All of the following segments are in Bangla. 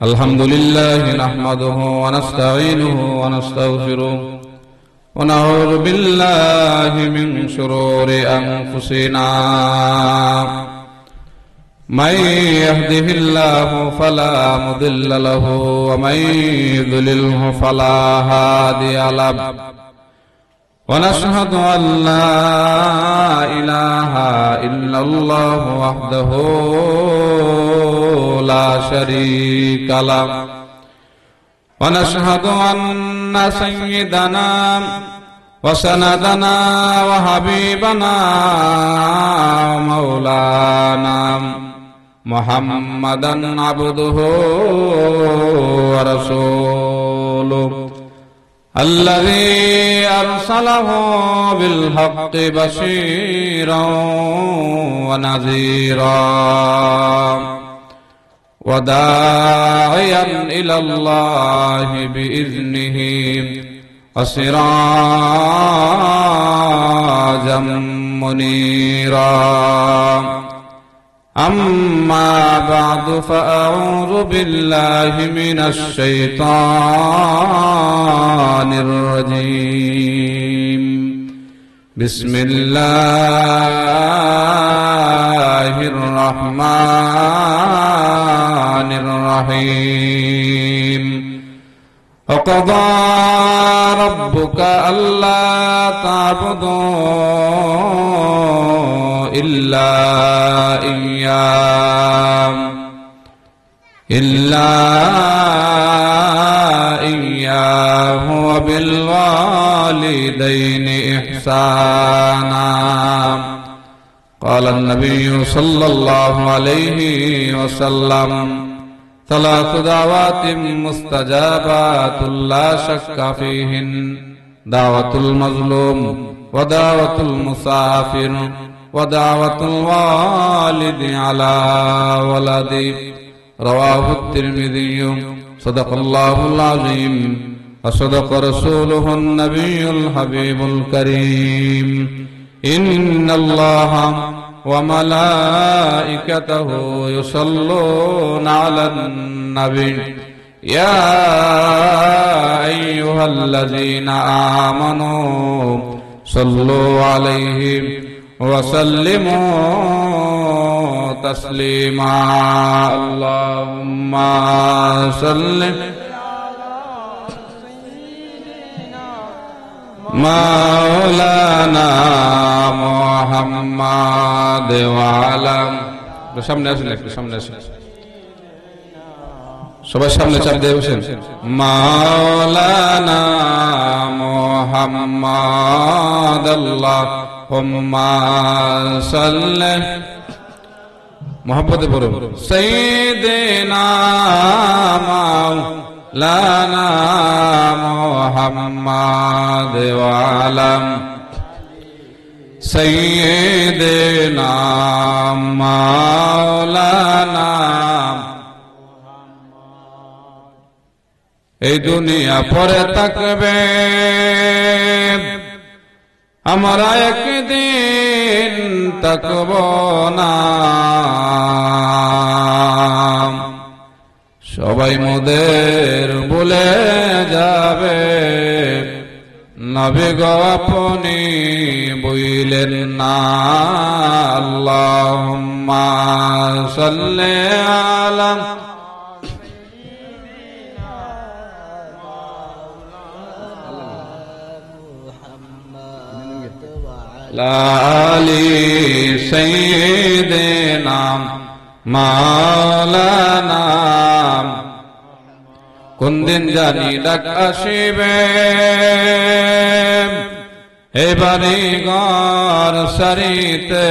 الحمد لله نحمده ونستعينه ونستغفره ونعوذ بالله من شرور أنفسنا من يهده الله فلا مضل له ومن يضلله فلا هادي له ونشهد أن لا إله إلا الله وحده لا شريك له ونشهد أن سيدنا وسندنا وحبيبنا ومولانا محمدا عبده ورسوله الذي أرسله بالحق بشيرا ونذيرا وداعيا إلى الله بإذنه وسراجا منيرا أما بعد فأعوذ بالله من الشيطان الرجيم بسم الله الرحمن الرحيم وقضى ربك ألا تعبدوا إلا إياه وبالوالدين إحسانا قال النبي صلى الله عليه وسلم ثلاث دعوات مستجابات لا شك فيهن دعوة المظلوم ودعوة المسافر ودعوة الوالد على ولده رواه الترمذي صدق الله العظيم وصدق رسوله النبي الحبيب الكريم إن الله وملائكته يصلون على النبي يا أيها الذين آمنوا صلوا عليه وسلموا تسليما اللهم صل مولانا محمد وعلى সামনে আসুন একটু সামনে আসুন সবাই সামনে চাপ দিয়ে বসেন মাওলানা মুহাম্মদ আল্লাহুম্মা সাল্লি মোহাম্মদে পড়ুন সাইয়্যিদিনা মাওলানা মুহাম্মদ ওয়া আলা সাইয়্যিদিনা মাওলানা এই দুনিয়া পরে থাকবে আমরা একদিন থাকব না সবাই মোদের বলে যাবে নবী গো আপনি বইলেন না আল্লাহুম্মা সাল্লি আলা আলি সাইয়্যিদিনা মাওলানা কোন দিন জানি ডাক আসিবে এবারে ঘর সারিতে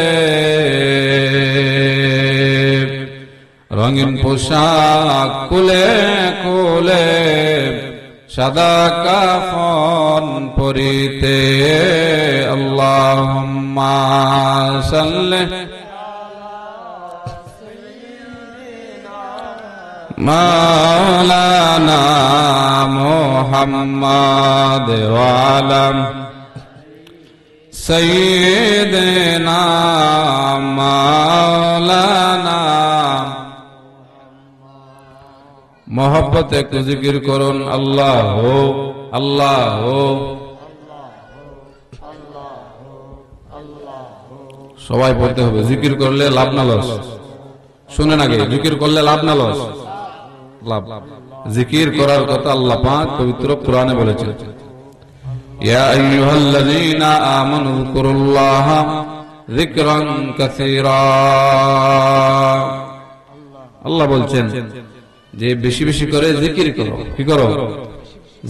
রঙিন পোশাক কুলে কুলে সাদা কাফন পরিতে আল্লাহুম্মা সাল্লি মাওলানা মুহাম্মদ ওয়া আলা সাইয়্যিদিনা মাওলানা मोहब्बत একটু জিকির করুন আল্লাহ আল্লাহ। সবাই পড়তে হবে, জিকির করলে লাভ না লস। শুনেন আগে, জিকির করলে লাভ না লস? লাভ। জিকির করার কথা আল্লাহ পাক পবিত্র কোরআনে বলেছেন, ইয়া আইয়ুহাল্লাযীনা আমানু যকুরুল্লাহা যিকরান কাসীরা। আল্লাহ বলছেন যে বেশি বেশি করে জিকির করো। কি করো?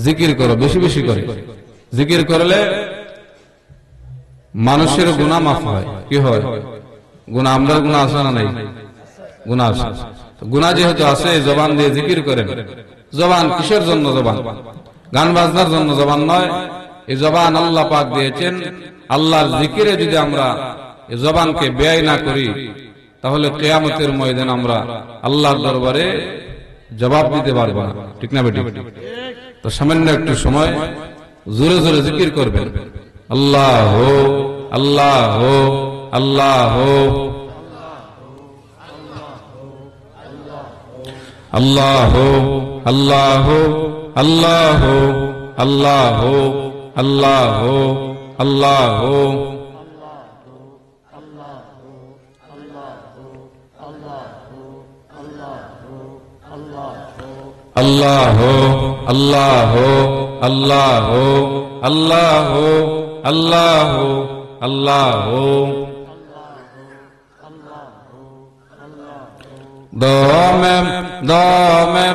জিকির করো, বেশি বেশি করে। জিকির করলে মানুষের গুনাহ মাফ হয়। কি হয়? গুনাহ, আমরা গুনাহ আছে না নাই? গুনাহ আছে। গুনাহ যেহেতু আছে, জবান দিয়ে জিকির করেন। জবান কিসের জন্য? জবান গান বাজনার জন্য জবান নয়। এই জবান আল্লাহ পাক দিয়েছেন আল্লাহর জিকিরে। যদি আমরা এই জবানকে ব্যয় না করি, তাহলে কিয়ামতের ময়দানে আমরা আল্লাহর দরবারে জবাব দিতে পারবো না। ঠিক না বেটি? তো সামান্য একটু সময় জোরে জোরে জিকির করবেন, আল্লাহ আল্লাহ আল্লাহ আল্লাহ আল্লাহ আল্লাহ আল্লাহ আল্লাহ আল্লাহ আল্লাহ আল্লাহ আল্লাহ আল্লাহ আল্লাহ আল্লাহ। দমে দমে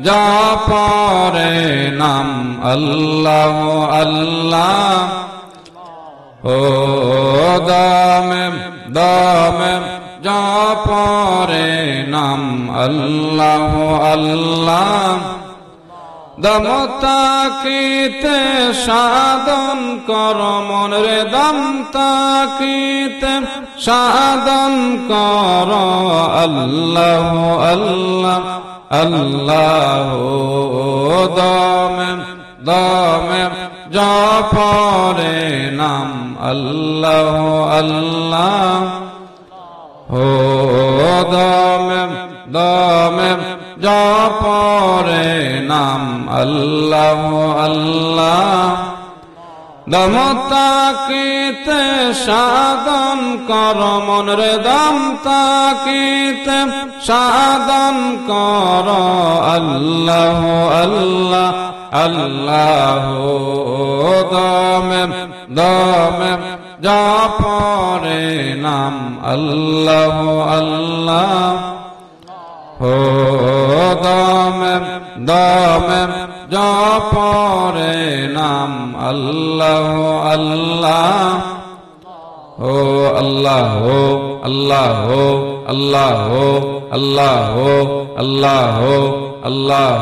যা পরে নাম আল্লাহ আল্লাহ, ও দমে দমে যা পরে নাম আল্লাহ আল্লাহ। দম তাকিতে সাধন কর মন রে, দম তাকিতে সাধন কর আল্লাহ আল্লাহ আল্লাহ। দমে দমে জপরে নাম আল্লাহ আল্লাহ, ও দমে দমে জপরে নাম আল্লাহ আল্লাহ। দম তাকিতে সাধন কর মন রে, দম তাকিতে সাধন কর আল্লাহ আল্লাহ আল্লাহ। দমে দমে জপরে নাম আল্লাহ আল্লাহ, ও দমে দমে জপরে নাম আল্লাহ আল্লাহ, ও আল্লাহ আল্লাহ আল্লাহ আল্লাহ আল্লাহ আল্লাহ।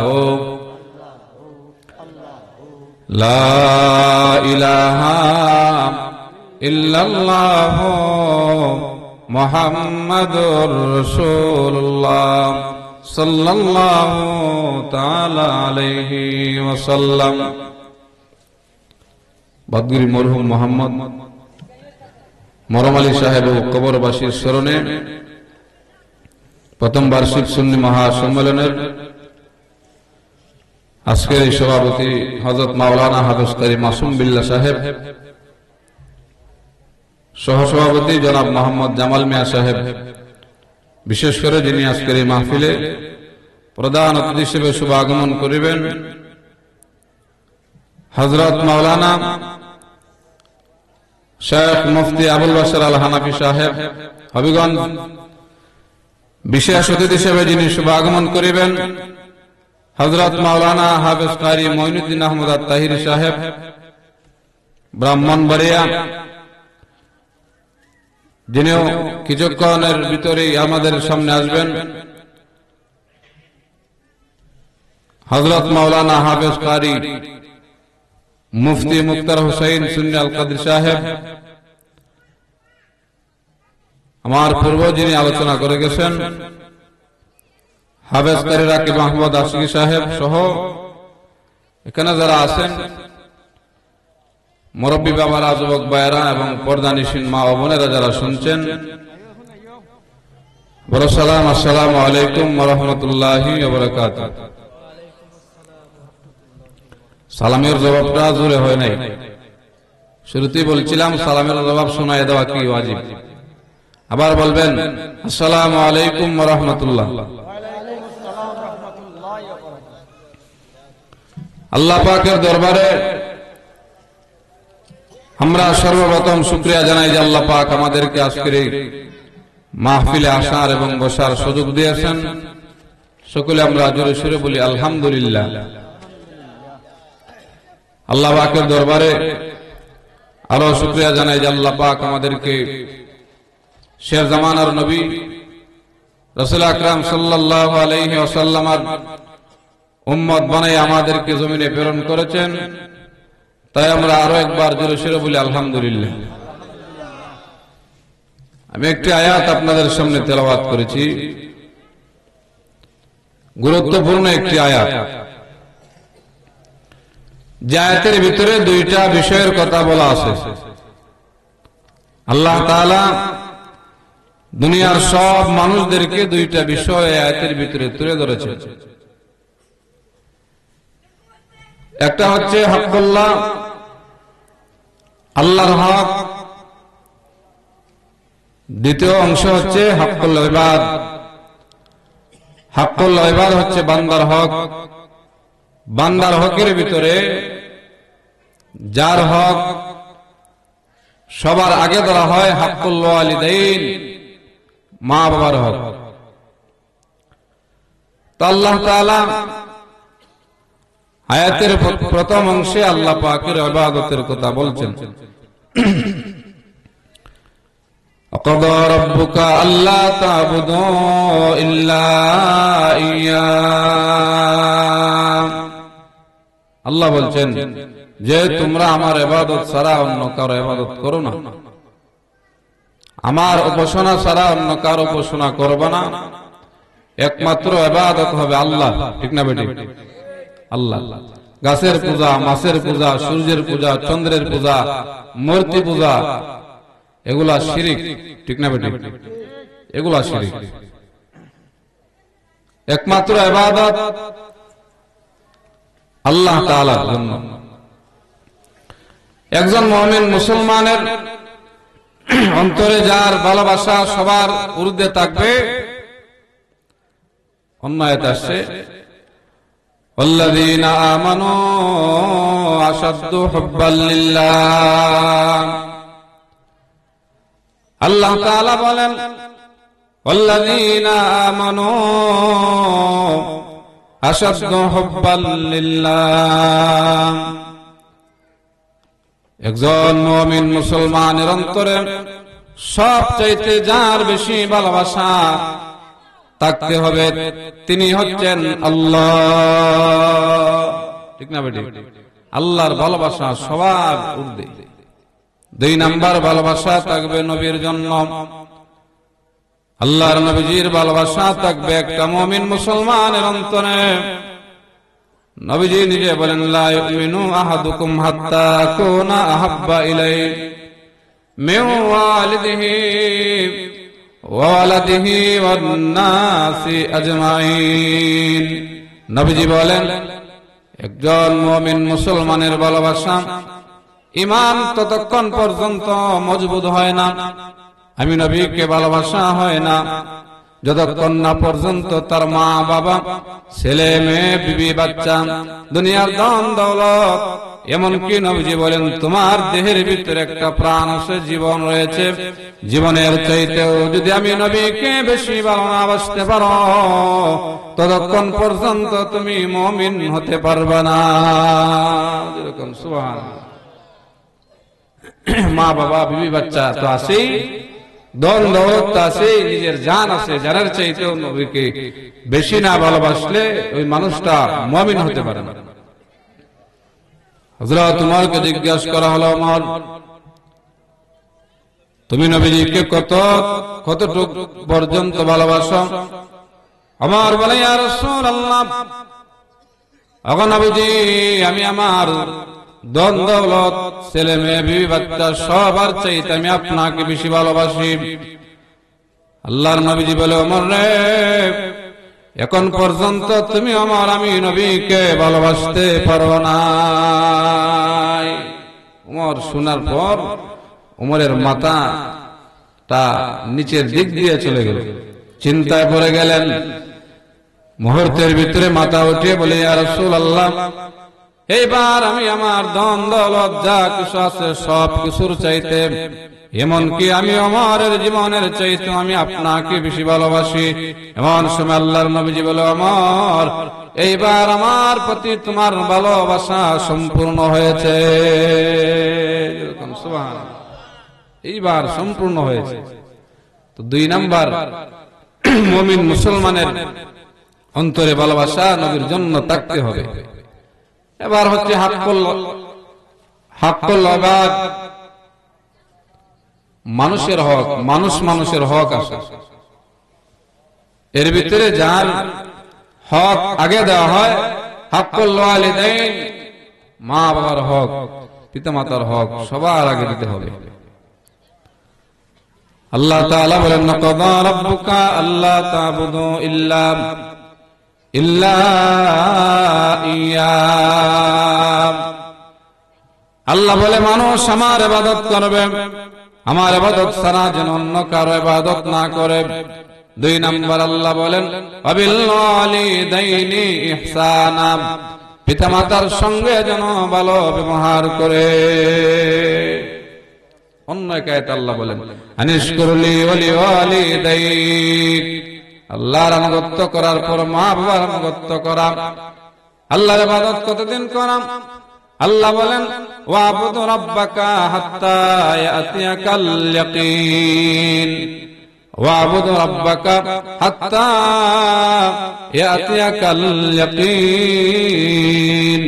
লা ইলাহা ইল্লাল্লাহ মুহাম্মাদুর রাসূলুল্লাহ সাল্লাল্লাহু তাআলা আলাইহি ওয়াসাল্লাম। বাদগুরি মরহুম মোহাম্মদ মরম আলী সাহেব ও কবরবাসীর স্মরণে প্রথম বার্ষিক সুন্নি মহাসম্মেলনের আজকের এই সভাপতি হযরত মাওলানা হাফেজ কারি মাসুম বিল্লাহ সাহেব, সহসভাপতি জনাব মোহাম্মদ জামাল মিয়া সাহেব, বিশেষ করে যিনি আজকের এই মাহফিলে প্রধান অতিথি হিসেবে শুভ আগমন করিবেন হযরত মাওলানা শেখ মুফতি আবুল বাশার আল হানাফি সাহেব হবিগঞ্জ। বিশেষ অতিথি হিসেবে যিনি শুভ আগমন করিবেন হযরত মাওলানা হাফেজ কারি মঈনুদ্দিন আহমদ আত-তাহিরি সাহেব ব্রাহ্মণবাড়িয়া, যিনিও কিছুক্ষণের ভিতরেই আমাদের সামনে আসবেন। হযরত মাওলানা হাফেজ কারি মুফতি মুক্তার হুসাইন সুন্নি আল কাদরি সাহেব, আমার পূর্ব যিনি আলোচনা করে গেছেন হাফেজ কারি রাকিব মাহমুদ আশিকি সাহেব সহ এখানে যারা আছেন মুরব্বী বাবারা, যুবক ভাইয়েরা এবং পর্দানিশীন মা ও বোনেরা যারা শুনছেন, বড় সালাম, আসসালামু আলাইকুম ওয়া রাহমাতুল্লাহি ওয়া বারাকাতুহু। সালামের জবাবটা জোরে হয় নাই। শুরুতেই বলছিলাম সালামের জবাব শোনায় দেওয়া কি ওয়াজিব। আবার বলবেন আসসালামু আলাইকুম ওয়া রাহমাতুল্লাহ। আল্লাহ পাকের দরবারে আমরা সর্বপ্রথম শুকরিয়া জানাই যে আল্লাহ পাক আমাদেরকে আজকের এই মাহফিলে আসার এবং বসার সুযোগ দিয়েছেন। সকলে আমরা জোরে সুরে বলি আলহামদুলিল্লাহ। আল্লাহ পাকের দরবারে আরো শুকরিয়া জানাই যে আল্লাহ পাক আমাদেরকে শের জামানার নবী রাসূল আকরাম সাল্লাল্লাহু আলাইহি ওয়াসাল্লামের উম্মত বানাই আমাদেরকে জমিনে প্রেরণ করেছেন। তাই আমরা আরো একবার জোরে সুরে বলি আলহামদুলিল্লাহ। আমি একটি আয়াত আপনাদের সামনে তেলাওয়াত করেছি, গুরুত্বপূর্ণ একটি আয়াত। যে আয়াতের ভিতরে দুইটা বিষয়ের কথা বলা আছে। আল্লাহ তাআলা দুনিয়ার সব মানুষদেরকে দুইটা বিষয় আয়াতের ভিতরে তুলে ধরেছে। একটা হচ্ছে হকুল্লাহ, আল্লাহর হক। দ্বিতীয় অংশ হচ্ছে হকুল ইবাদ। হকুল ইবাদ হচ্ছে বান্দার হক। বান্দার হকের ভিতরে যার হক সবার আগে ধরা হয় হকুল ওয়ালিদাইন, মা বাবার হক। তো আল্লাহ তাআলা আয়াতের প্রথম অংশে আল্লাহ পাকের ইবাদতের কথা বলছেন। وَقَضَى رَبُّكَ أَلَّا تَعْبُدُوا إِلَّا إِيَّاهُ। আল্লাহ বলছেন যে তোমরা আমার ইবাদত ছাড়া অন্য কারো ইবাদত করো না, আমার উপাসনা ছাড়া অন্য কারো উপাসনা করবে না। একমাত্র ইবাদত হবে আল্লাহ। ঠিক না বেটি? আল্লাহ। গাছের পূজা, মাছের পূজা, সূর্যের পূজা, চন্দ্রের পূজা, মূর্তি পূজা, এগুলা শিরিক। ঠিক না বেটি? এগুলা শিরিক। একমাত্র ইবাদত আল্লাহ তাআলার জন্য। একজন মুমিন মুসলমানের অন্তরে যার ভালোবাসা সবার ঊর্ধ্বে থাকবে, অন্য আয়াত আসছে والذين آمنوا أشد حبا لله। আল্লাহ তাআলা বলেন والذين آمنوا أشد حبا لله। একজন মুমিন মুসলমানের অন্তরে সবচাইতে যার বেশি ভালোবাসা থাকতে হবে তিনি হচ্ছেন আল্লাহ। ঠিক না বেটি? আল্লাহর ভালোবাসা সবার ঊর্ধ্বে। দুই নাম্বার ভালোবাসা থাকবে নবীর জন্য। আল্লাহর নবীজির ভালোবাসা থাকবে একটা মুমিন মুসলমানের অন্তরে। নবীজি নিজে বলেন লা ইউমিনু আহাদুকুম হাত্তা আকুনা আহাব্বা ইলাইহি মিন ওয়ালিদিহি ওয়া ওয়ালাদিহি ওয়ান নাসি আজমাইন। নবীজি বলেন একজন মুমিন মুসলমানের ভালোবাসা ঈমান ততক্ষণ পর্যন্ত মজবুত হয় না, আমি নবীকে ভালোবাসা হয় না, যতক্ষণ না পর্যন্ত তার মা বাবা, ছেলে মেয়ে, বিবি বাচ্চা, দুনিয়ার ধন দৌলত, এমনকি নবীজি বলেন তোমার দেহের ভিতরে একটা প্রাণ আছে, জীবন রয়েছে, জীবনের চাইতেও যদি আমি নবীকে বেশি ভালোবাসতে পারো ততক্ষণ পর্যন্ত তুমি মুমিন হতে পারবে না। যেরকম সুবহানাল্লাহ। মা বাবা, বিবি বাচ্চা তো আছেই, ধন দৌলত আছে, নিজের জান আছে, যার চাইতেও নবীকে বেশি না ভালোবাসলে ওই মানুষটা মুমিন হতে পারে না। হযরত উমরকে জিজ্ঞাসা করা হলো, উমর তুমি নবীজিকে কতটুকু পর্যন্ত ভালোবাসো? উমর বলে ইয়া রাসূলুল্লাহ, ওগো নবীজি আমি আমার ধন দৌলত, ছেলে মেয়ে, বিবি বাচ্চা সবার চাইতে আমি আপনাকে বেশি ভালোবাসি। আল্লাহর নবীজি বলে ওমর রে, এখন পর্যন্ত তুমি আমার আমি নবীকে ভালোবাসতে পারো না। উমর শোনার পর উমরের মাথাটা নিচের দিক দিয়ে চলে গেল, চিন্তায় পড়ে গেলেন। মুহূর্তের ভিতরে মাথা উঠিয়ে বলে, ইয়া রাসূলুল্লাহ, এইবার আমি আমার ধন দৌলত যা কিছু আছে সব কিছুর চাইতে, এমনকি আমি ওমরের জীবনের চাইতে আমি আপনাকে বেশি ভালোবাসি। এমন সময় আল্লাহর নবীজি বলে, ওমর, এইবার আমার প্রতি তোমার ভালোবাসা সম্পূর্ণ হয়েছে। সুবহানাল্লাহ, এইবার সম্পূর্ণ হয়েছে। তো 2 নাম্বার, মুমিন মুসলমানের অন্তরে ভালোবাসা নবীর জন্য থাকতে হবে। এবার হচ্ছে হাক্কুল ইবাদ, মানুষের হক, মানুষের হক আছে। এর ভিতরে যার হক আগে দেওয়া হয়, হাক্কুল ওয়ালিদাইন, মা বাবার হক, পিতামাতার হক সবার আগে দিতে হবে। আল্লাহ তাআলা বলেন, ক্বাদা রাব্বুকা আল্লা তা'বুদু ইল্লা ইয়া। আল্লাহ বলে, মানুষ আমার ইবাদত করবে, আমার ইবাদত ছাড়া যেন অন্য কারো ইবাদত না করে। 2 নাম্বার আল্লাহ বলেন, ওয়াবিল ওয়ালিদাইনি ইহসানা, পিতামাতার সঙ্গে যেন ভালো ব্যবহার করে। অন্য এক আয়াতে আল্লাহ বলেন, আনিশকুরলি ওয়ালি ওয়ালিদাইক, আল্লাহর আনুগত্য করার পর মা বাবার আনুগত্য করা। আল্লাহর ইবাদত কতদিন করা? আল্লাহ বলেন, ওয়াবুদু রাব্বাকা হাত্তা ইয়াতিয়াকাল ইয়াকিন, ওয়াবুদু রাব্বাকা হাত্তা ইয়াতিয়াকাল ইয়াকিন।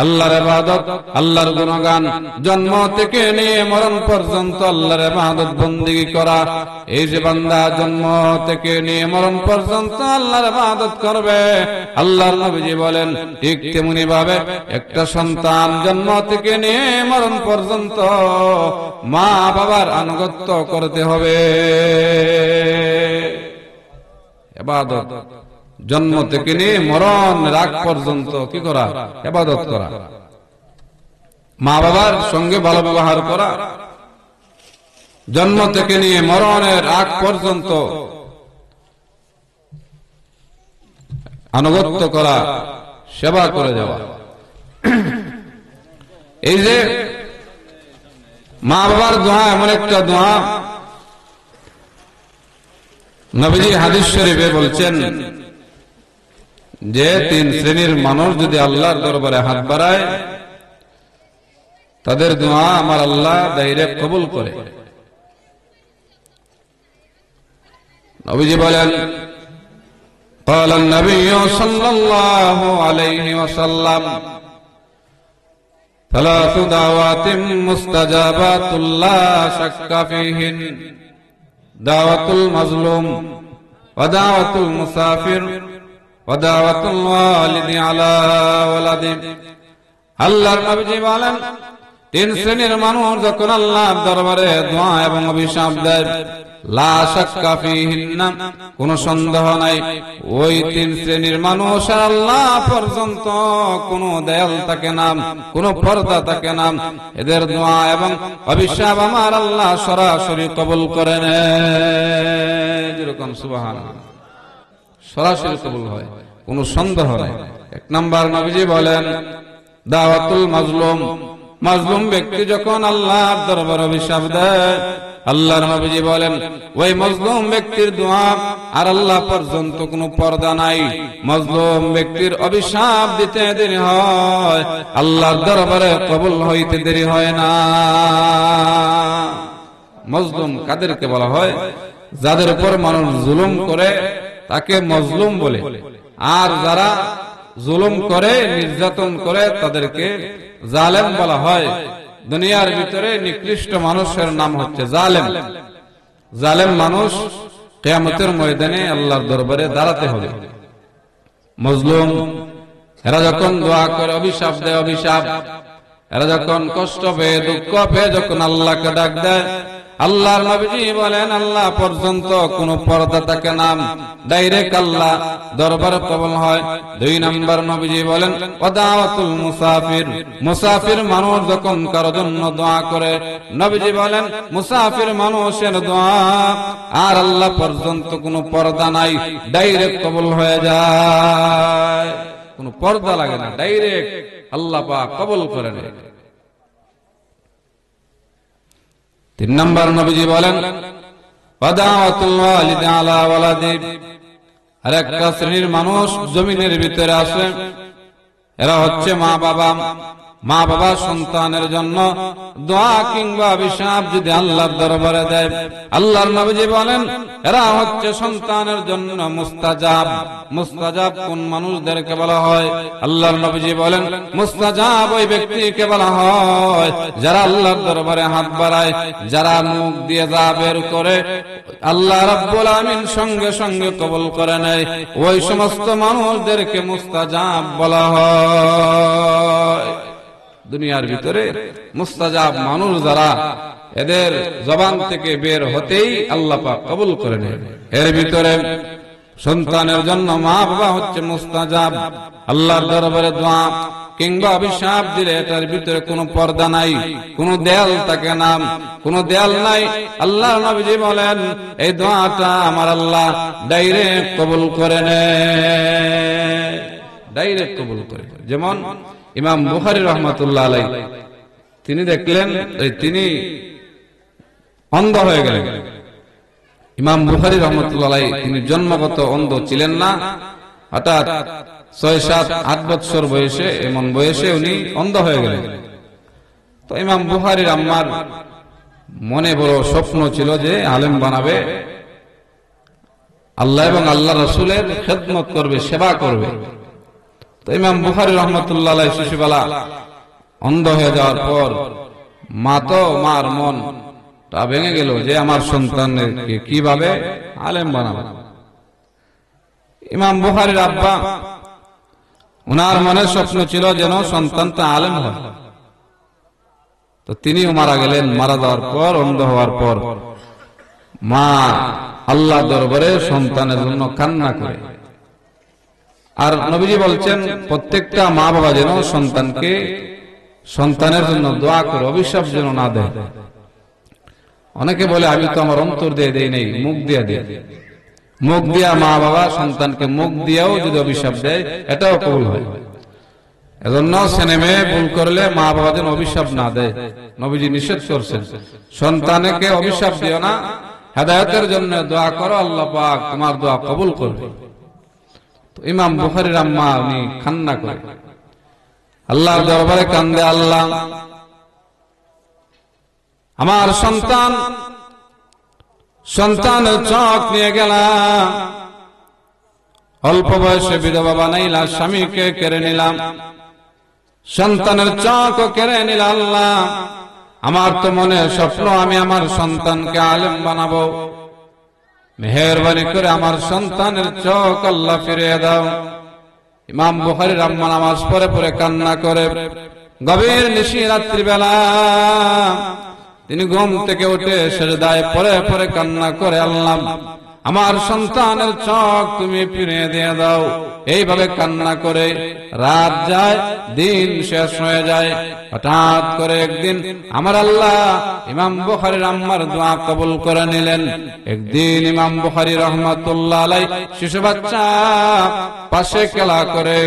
আল্লাহর ইবাদত, আল্লাহর গুণগান, জন্ম থেকে নিয়ে মরণ পর্যন্ত আল্লাহর ইবাদত বন্দেগী করা। এই যে বান্দা জন্ম থেকে নিয়ে মরণ পর্যন্ত আল্লাহর ইবাদত করবে, আল্লাহর নবীজি বলেন ঠিক তেমনি ভাবে একটা সন্তান জন্ম থেকে নিয়ে মরণ পর্যন্ত মা বাবার আনুগত্য করতে হবে। ইবাদত জন্ম থেকে নিয়ে মরণ রাগ পর্যন্ত কি করা? ইবাদত করা, মা বাবার সঙ্গে ভালো ব্যবহার করা, জন্ম থেকে নিয়ে মরণের আগ পর্যন্ত আনুগত্য করা, সেবা করে যাওয়া। এই যে মা বাবার দোয়া এমন একটা দোয়া, নবীজি হাদিস শরীফে বলছেন যে 3 শ্রেণীর মানুষ যদি আল্লাহর দরবারে হাত বাড়ায়, তাদের দোয়া আমার আল্লাহ ডাইরেক্ট কবুল করে। নবীজি বলেন, قال النبي صلى الله عليه وسلم ثلاث دعوات مستجابات لا شك فيهن دعوة المظلوم ودعوة المسافر ودعوة الوالد على ولده। আল্লাহর নবী বলেন, 3 শ্রেণীর মানুষ যখন আল্লাহর দরবারে দোয়া এবং অভিশাপ দেয়, লা শাক্কা ফীহিন্না, কোনো সন্দেহ নাই ওই 3 শ্রেণীর মানুষ আর আল্লাহ পর্যন্ত কোনো দেয়াল থাকে না, কোনো পর্দা থাকে না। এদের দোয়া এবং অভিশাপ আমার আল্লাহ সরাসরি কবুল করে নেন। যেরকম সুবহানাল্লাহ, সরাসরি কবুল হয়, কোনো সন্দেহ নাই। 1 নাম্বার নবীজি বলেন দাওয়াতুল মাজলুম, মাজলুম ব্যক্তি যখন আল্লাহর দরবারে অভিশাপ দেয়, আল্লাহর নবীজি বলেন ওই মাজলুম ব্যক্তির দোয়া আর আল্লাহ পর্যন্ত কোনো পর্দা নাই। মাজলুম ব্যক্তির অভিশাপ দিতে দেরি হয়, আল্লাহর দরবারে কবুল হইতে দেরি হয় না। মাজলুম কাদেরকে বলা হয়? যাদের উপর মানুষ জুলুম করে তাকে মাজলুম বলে, আর যারা জুলুম করে, নির্যাতন করে, তাদেরকে জালেম বলা হয়। দুনিয়ার ভিতরে নিকৃষ্ট মানুষের নাম হচ্ছে জালেম। জালেম মানুষ কিয়ামতের ময়দানে আল্লাহর দরবারে দাঁড়াতে হবে। মাজলুম এরা যখন দোয়া করে, অভিশাপ দেয়, অভিশাপ, এরা যখন কষ্ট পেয়ে, দুঃখ পেয়ে যখন আল্লাহকে ডাক দেয়, আল্লাহর নবীজি বলেন আল্লাহ পর্যন্ত কোনো পর্দা থাকে না, ডাইরেক্ট আল্লাহ দরবারে কবুল হয়। 2 নম্বর নবীজি বলেন ওয়াদাওয়াতুল মুসাফির, মুসাফির মানুষ যখন কারো জন্য দোয়া করে, নবীজি বলেন মুসাফির মানুষের দোয়া আর আল্লাহ পর্যন্ত কোনো পর্দা নাই, ডাইরেক্ট কবুল হয়ে যায়, কোনো পর্দা লাগে না, ডাইরেক্ট আল্লাহ পাক কবুল করে নেয়। 3 নম্বর নবীজি বলেন ওয়াদাওয়াতুল ওয়ালিদি আলা ওয়ালাদি, আরেকটা শ্রেণীর মানুষ জমিনের ভিতরে আছে, এরা হচ্ছে মা বাবা। মা বাবা সন্তানের জন্য দোয়া কিংবা অভিশাপ যদি আল্লাহর দরবারে দেয়, আল্লাহর নবীজি বলেন এরা হচ্ছে সন্তানের জন্য মুস্তাজাব। মুস্তাজাব কোন মানুষদেরকে বলা হয়? আল্লাহর নবীজি বলেন মুস্তাজাব ওই ব্যক্তিকে বলা হয় যারা আল্লাহর দরবারে হাত বাড়ায়, যারা মুখ দিয়ে যা বের করে আল্লাহ রাব্বুল আমিন সঙ্গে সঙ্গে কবুল করে নেয়, ওই সমস্ত মানুষদেরকে মুস্তাজাব বলা হয়। দুনিয়ার ভিতরে মুস্তাজাব মানুষ যারা, এদের জবান থেকে বের হতেই আল্লাহ পাক কবুল করে নেন। এর ভিতরে সন্তানের জন্য মা বাবা হচ্ছে মুস্তাজাব। আল্লাহর দরবারে দোয়া কিংবা অভিশাপ দিলে এটার ভিতরে কোনো পর্দা নাই, কোনো দেয়াল থাকে না, কোনো দেয়াল নাই। আল্লাহর নবীজি বলেন এই দোয়াটা আমার আল্লাহ ডাইরেক্ট কবুল করে নেয়, ডাইরেক্ট কবুল করে। যেমন ইমাম বুখারী রাহমাতুল্লাহ আলাইহি তিনি দেখলেন তিনি অন্ধ হয়ে গেলেন। ইমাম বুখারী রাহমাতুল্লাহ আলাইহি তিনি জন্মগত অন্ধ ছিলেন না, হঠাৎ 6, 7, 8 বছর বয়সে, এমন বয়সে উনি অন্ধ হয়ে গেলেন। তো ইমাম বুখারীর আম্মার মনে বড় স্বপ্ন ছিল যে আলেম বানাবে, আল্লাহ এবং আল্লাহ রাসূলের খেদমত করবে, সেবা করবে। তো ইমাম বুখারী রাহমাতুল্লাহ আলাইহি শিশুবেলা অন্ধ হয়ে যাওয়ার পর মার মনটা ভেঙে গেল যে আমার সন্তানকে কিভাবে আলেম বানাবো। ইমাম বুখারীর আব্বা, ওনার মনে স্বপ্ন ছিল যেন সন্তানটা আলেম হয়। তো তিনিও মারা গেলেন। মারা যাওয়ার পর, অন্ধ হওয়ার পর মা আল্লাহ দরবারে সন্তানের জন্য কান্না করে। আর নবীজি বলছেন প্রত্যেকটা মা বাবা যেন সন্তানের জন্য দোয়া করে, অভিশাপ যেন না দেয়। অনেকে বলে আমি তো আমার অন্তর দিয়ে দেই নেই, মুখ দিয়ে দেয়। মুখ দিয়া মা বাবা সন্তানকে মুখ দিয়েও যদি অভিশাপ দেয় এটাও কবুল হয়। এজন্য ছেলে মেয়ে ভুল করলে মা বাবা যেন অভিশাপ না দেয়, নবীজি নিষেধ করছেন। সন্তানকে অভিশাপ দিও না, হেদায়েতের জন্য দোয়া করো, আল্লাহ পাক তোমার দোয়া কবুল করবে। ইমাম বুখারীর আম্মা উনি কান্না করে, আল্লাহর দরবারে কান্দে, আল্লাহ আমার সন্তানের চোখ নিয়ে গেলাম, অল্প বয়সে বিধবা বানাইলা, স্বামীকে কেড়ে নিলাম, সন্তানের চোখ কেড়ে নিল। আল্লাহ আমার তো মনে স্বপ্ন আমি আমার সন্তানকে আলেম বানাবো, মেহেরবানি করে আমার সন্তানের চোখ আল্লাহ ফিরিয়ে দাও। ইমাম বুখারীর আম্মা নামাজ পড়ে পড়ে কান্না করে। গভীর নিশি রাত্রিবেলা তিনি ঘুম থেকে উঠে সিজদায় পড়ে পড়ে কান্না করে, আল্লাহ আমার সন্তানের চোখ তুমি ফিরিয়ে দিয়ে দাও। এইভাবে কান্না করে রাত যায়, দিন শেষ হয়ে যায়। হঠাৎ করে একদিন আমার আল্লাহ ইমাম বুখারীর আম্মার দোয়া কবুল করে নিলেন। একদিন ইমাম বুখারী রাহমাতুল্লাহ আলাইহি শিশু বাচ্চা পাশে খেলা করে,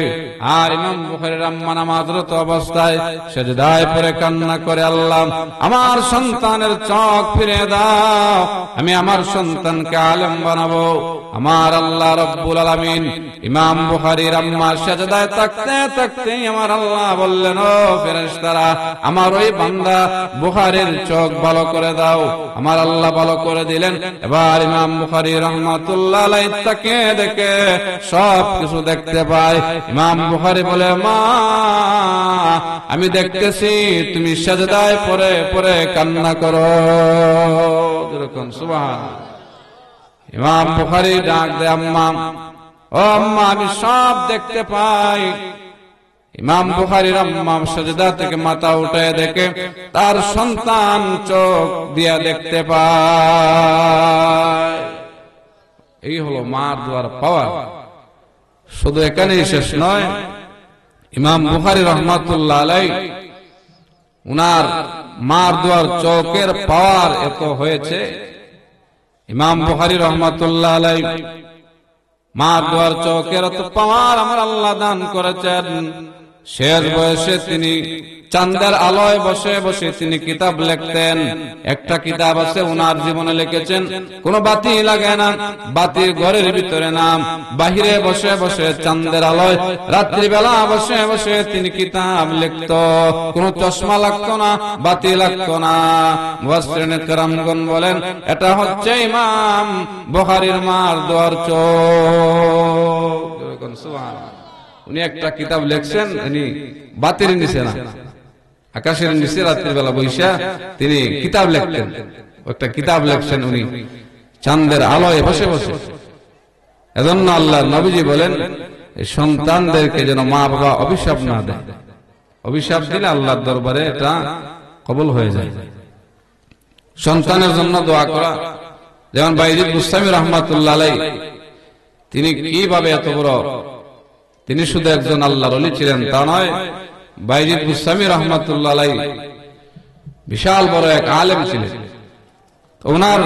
আর ইমাম বুখারীর আম্মা নামাজরত অবস্থায় সিজদায় পড়ে কান্না করে, আল্লাহ আমার সন্তানের চোখ ফিরিয়ে দাও, আমি আমার সন্তানকে আলেম বানাবো। আমার আল্লাহ রব্বুল আলামিন ইমাম বুখারীর আম্মা সিজদায় থাকতে থাকতে আমার আল্লাহ বললেন, ও ফেরেশতারা আমার ওই বান্দা বুখারীর চোখ ভালো করে দাও। আমার আল্লাহ ভালো করে দিলেন। এবার ইমাম বুখারী রাহমাতুল্লাহ আলাইহি তাকে দেখে সব কিছু দেখতে পায়। ইমাম বুখারী বলে, মা আমি দেখতেছি তুমি সিজদায় পড়ে পড়ে কান্না করো। যেরকম সুবহানাল্লাহ। ইমাম বুখারী ডাক দেয়, আম্মা, ও আম্মা আমি সব দেখতে পাই, ইমাম বুখারীর আম্মা সাজদা থেকে মাথা উঠায় দেখে তার সন্তান চোখ দিয়া দেখতে পায়। এই হলো মার দোয়ার পাওয়ার। শুধু এখানেই শেষ নয়, ইমাম বুখারী রাহমাতুল্লাহ আলাইহি উনার মার দোয়ার চোখের পাওয়ার এত হয়েছে, ইমাম বুখারী রাহমাতুল্লাহ আলাইহি মার দোয়ার চোখের এত পাওয়ার আমার আল্লাহ দান করেছেন। শেষ বয়সে তিনি চাঁদের আলোয় বসে বসে তিনি কিতাব লিখতেন। একটা কিতাব আছে উনার জীবনে লিখেছেন, কোন বাতি লাগে না, বাতির ঘরের ভিতরে না, বাহিরে বসে বসে চাঁদের আলোয় রাত্রিবেলা বসে বসে তিনি কিতাব লিখত। কোন চশমা লাগতো না, বাতি লাগতো না। মুফাসসিরিন কেরামগণ বলেন এটা হচ্ছে ইমাম বুখারীর মার দোয়ার চোখ। সুবহানাল্লাহ। উনি একটা কিতাব লিখছেন, উনি বাতির নিচে না, আকাশের নিচে রাত্রিবেলা বৈশা তিনি কিতাব লিখতেন। একটা কিতাব লিখছেন উনি চাঁদের আলোয় বসে বসে। এজন্য আল্লাহর নবীজি বলেন সন্তানদেরকে যেন মা বাবা অভিশাপ না দেয়। অভিশাপ দিলে আল্লাহর দরবারে এটা কবুল হয়ে যায়। সন্তানের জন্য দোয়া করা, যেমন বাইজিদ বুস্তামি রাহমাতুল্লাহ আলাইহি তিনি কিভাবে এত বড়, তিনি শুধু একজন আল্লাহর ওলি ছিলেন তা নয়, বাইজিদ বুস্তামি রাহমাতুল্লাহ আলাইহি বিশাল বড় এক আলেম ছিলেন। ওনার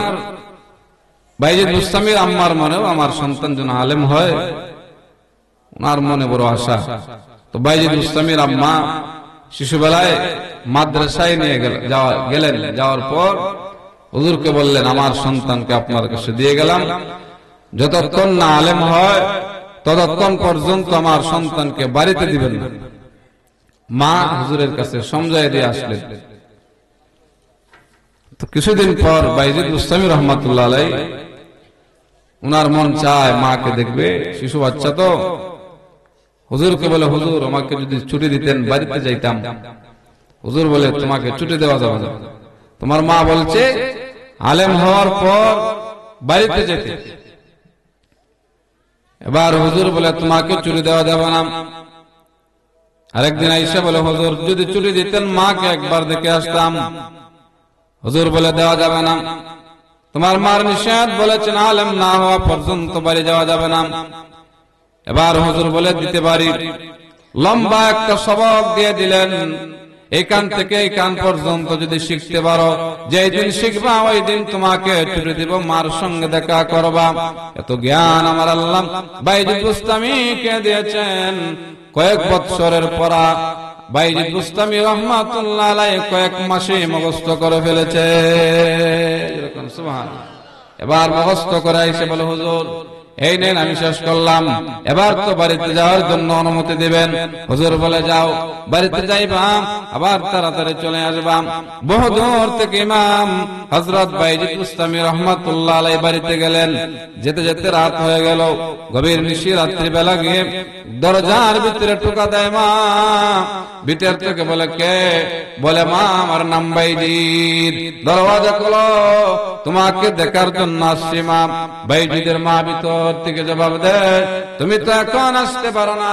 বাইজিদ বুস্তামির আম্মার মনেও আমার সন্তান যেন আলেম হয়, ওনার মনে বড় আশা। তো বাইজিদ বুস্তামির আম্মা শিশুবেলায় মাদ্রাসায় নিয়ে গেলেন। যাওয়ার পর হুজুরকে বললেন আমার সন্তানকে আপনার কাছে দিয়ে গেলাম, যতক্ষণ না আলেম হয় ততক্ষণ পর্যন্ত আমার সন্তানকে বাড়িতে দিবেন না। মা হুজুরের কাছে সমঝাইয়া দিয়ে আসলেন। তো কিছুদিন পর বাইজিদ বুস্তামি রাহমাতুল্লাহ আলাইহি উনার মন চায় মাকে দেখবে, শিশু বাচ্চা তো। হুজুরকে বলে হুজুর আমাকে যদি ছুটি দিতেন বাড়িতে যাইতাম। হুজুর বলে তোমাকে ছুটি দেওয়া যাবে না, তোমার মা বলছে আলেম হওয়ার পর বাড়িতে যেতে। এবার হুজুর বলে তোমাকে ছুটি দেওয়া যাবে না। আরেকদিন আইসা বলে হুজুর যদি ছুটি দিতেন মাকে একবার দেখে আসতাম। হুজুর বলে দেওয়া যাবে না, তোমার মার নিষেধ বলেছেন আলেম না হওয়া পর্যন্ত বাড়ি যাওয়া যাবে না। এবার হুজুর বলে দিতে পারি। লম্বা একটা সবক দিয়ে দিলেন, এইখান থেকে এইখান পর্যন্ত যদি শিখতে পারো, যেই দিন শিখবা ওই দিন তোমাকে ছুটি দিব, মার সঙ্গে দেখা করবা। এত জ্ঞান আমার আল্লাহ বাইজিদ বুস্তামিকে দিয়েছেন। কয়েক বৎসরের পরা বাইজিদ বুস্তামি রাহমাতুল্লাহ আলাইহি কয়েক মাসে মুখস্থ করে ফেলেছে। সুবহানাল্লাহ। এবার মুখস্থ করে এসে বলে হুজুর এই নেন আমি শেষ করলাম, এবার তো বাড়িতে যাওয়ার জন্য অনুমতি দিবেন। হুজুর বলে যাও, বাড়িতে যাইবা, আবার তাড়াতাড়ি চলে আসবা। বহু দূর থেকে ইমাম হযরত বাইজিদ বুস্তামি রাহমাতুল্লাহ আলাইহি বাড়িতে গেলেন। যেতে যেতে রাত হয়ে গেল। গভীর নিশি রাত্রি বেলা গিয়ে দরজার ভিতরে টোকা দেয় মা। ভিতর থেকে বলে কে? বলে মা আমার নাম বাইজিদ। দরওয়াজা খোলো, তোমাকে দেখার জন্য আসছি মা। বাইজিদের মা ভিতর থেকে জবাব দেয় তুমি তো এখন আসতে পারো না,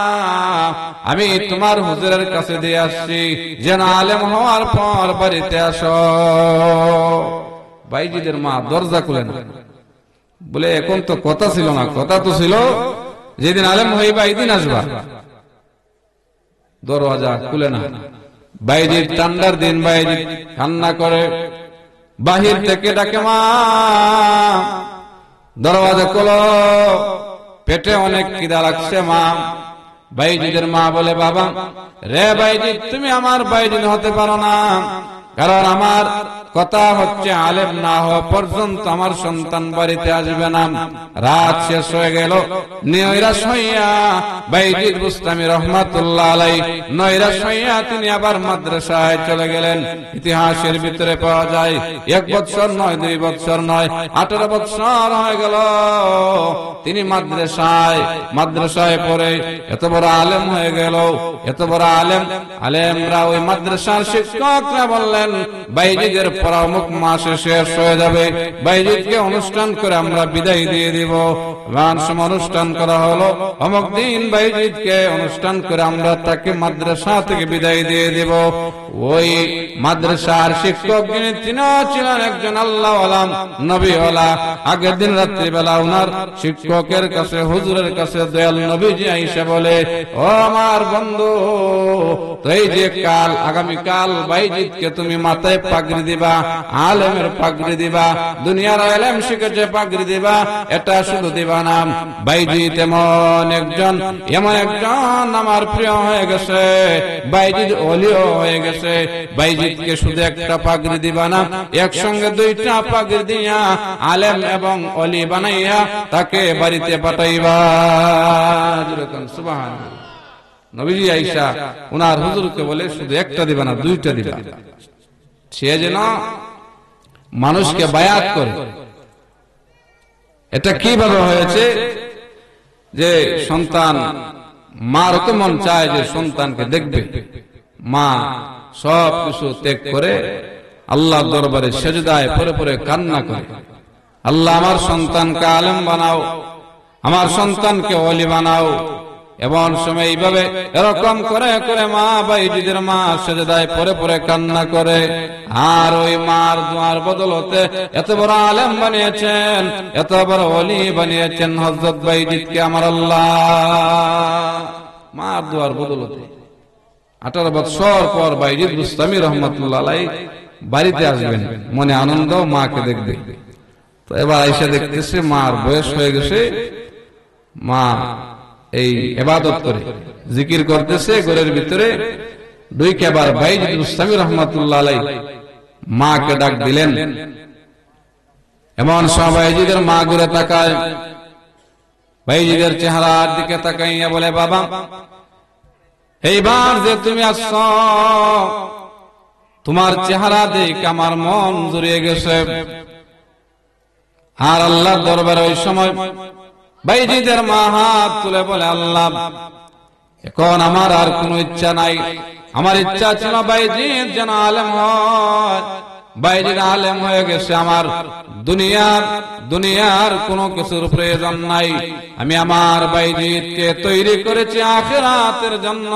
আমি তোমার হুজুরের কাছে দিয়ে আসছি যেন আলেম হওয়ার পর বাড়িতে আসো। বাইজিদের মা দরজা খুলে না, বলে এখন তো কথা ছিল না, কথা তো ছিল যেদিন আলেম হইবা এই দিন আসবা। দরওয়াজা খুলে না। বাইজিদ ঠান্ডার দিন বাইজিদ কান্না করে, বাহির থেকে ডাকে মা দরওয়াজা খোলো, পেটে অনেক খিদা লাগছে মা। বাইজিদের মা বলে বাবা রে বাইজিদ তুমি আমার বাইজিদ হতে পারো না, কারণ আমার কথা হচ্ছে আলেম না হওয়া পর্যন্ত আমার সন্তান বাড়িতে আসবে না। রাত শেষ হয়ে গেল। নৈরাশ হইয়া বাইজিদ বুস্তামি রাহমাতুল্লাহ আলাইহি নৈরাশ হইয়া তিনি আবার মাদ্রাসায় চলে গেলেন। ইতিহাসের ভিতরে পাওয়া যায় 1 বছর নয়, 2 বছর নয়, 18 বছর হয়ে গেল তিনি মাদ্রাসায় পড়ে এত বড় আলেম হয়ে গেল। এত বড় আলেমরা ওই মাদ্রাসার শিক্ষকরা বললেন বাইজিদের এরপর অমুক মাসে শেষ হয়ে যাবে, বাইজিদকে অনুষ্ঠান করে আমরা বিদায় দিয়ে দিব। অনুষ্ঠান করা হলো, অমুক দিন বাইজিদকে অনুষ্ঠান করে আমরা তাকে মাদ্রাসা থেকে বিদায় দিয়ে দিব। ওই মাদ্রাসার শিক্ষক যিনি, তিনিও ছিলেন একজন আল্লাহওয়ালা নবীওয়ালা। আগের দিন রাত্রিবেলা ওনার শিক্ষকের কাছে, হুজুরের কাছে দয়াল নবীজি আইসা বলে, ও আমার বন্ধু, তো এই যে কাল, আগামীকাল বাইজিদকে তুমি মাথায় পাগড়ি দিবা, আলেমের পাগড়ি দিবা, দুনিয়ার আলেম শিখেছে পাগড়ি দিবা, এটা শুধু দিবা না, বাইজিদ এমন একজন আমার প্রিয় হয়ে গেছে, বাইজিদ ওলিও হয়ে গেছে, বাইজিদকে শুধু একটা পাগড়ি দিবা না, একসঙ্গে দুইটা পাগড়ি দিয়া আলেম এবং ওলি বানাইয়া তাকে বাড়িতে পাঠাইবা। সুবহানাল্লাহ। নবীজি আয়েশা উনার হুজুরকে বলে, শুধু একটা দিবা না, দুইটা দিবা, সে যেন মানুষকে বায়াত করে। এটা কিভাবে হয়েছে? যে সন্তান, মার তো মন চায় যে সন্তানকে দেখবে, মা সব কিছু ত্যাগ করে আল্লাহর দরবারে সেজদায় পড়ে পড়ে কান্না করে, আল্লাহ আমার সন্তানকে আলেম বানাও, আমার সন্তানকে ওলি বানাও। এমন সময় এইভাবে এরকম করে করে মা, বাইজিদের মা সেজদায় পড়ে পড়ে কান্না করে। আর ওই মার দোয়ার বদলতে এত বড় আলেম বানিয়েছেন, এত বড় ওলি বানিয়েছেন হযরত বাইজিদকে আমার আল্লাহ। মার দোয়ার বদলতে 18 বছর পর বাইজিদ বুস্তামি রহমাতুল্লাহ আলাইহি বাড়িতে আসবেন, মনে আনন্দ, মাকে দেখবে। তো এবার আয়েশা দেখতেছে মার বয়স হয়ে গেছে, মা এই ইবাদত করে জিকির করতেছে ঘরের ভিতরে। দুইবার বাইজিদ বুস্তামি রহমাতুল্লাহ আলাইহি মাকে ডাক দিলেন। এমন সময় বাইজিদের মা ঘুরে তাকায়, বাইজিদের চেহারার দিকে তাকাইয়া বলে, বাবা, এইবার যে তুমি আসছ, তোমার চেহারা দেখে আমার মন জুড়িয়ে গেছে। আর আল্লাহর দরবারে ওই সময় বাইজিদের মা হাত তুলে বলে, আল্লাহ, এখন আমার আর কোনো ইচ্ছা নাই, আমার ইচ্ছা ছিল বাইজিদ যেন আলেম হয়, বাইজিদ আলেম হয়ে গেছে, আমার দুনিয়ার কোনো কিছুর প্রয়োজন নাই, আমি আমার বাইজিদকে তৈরি করেছি আখিরাতের জন্য,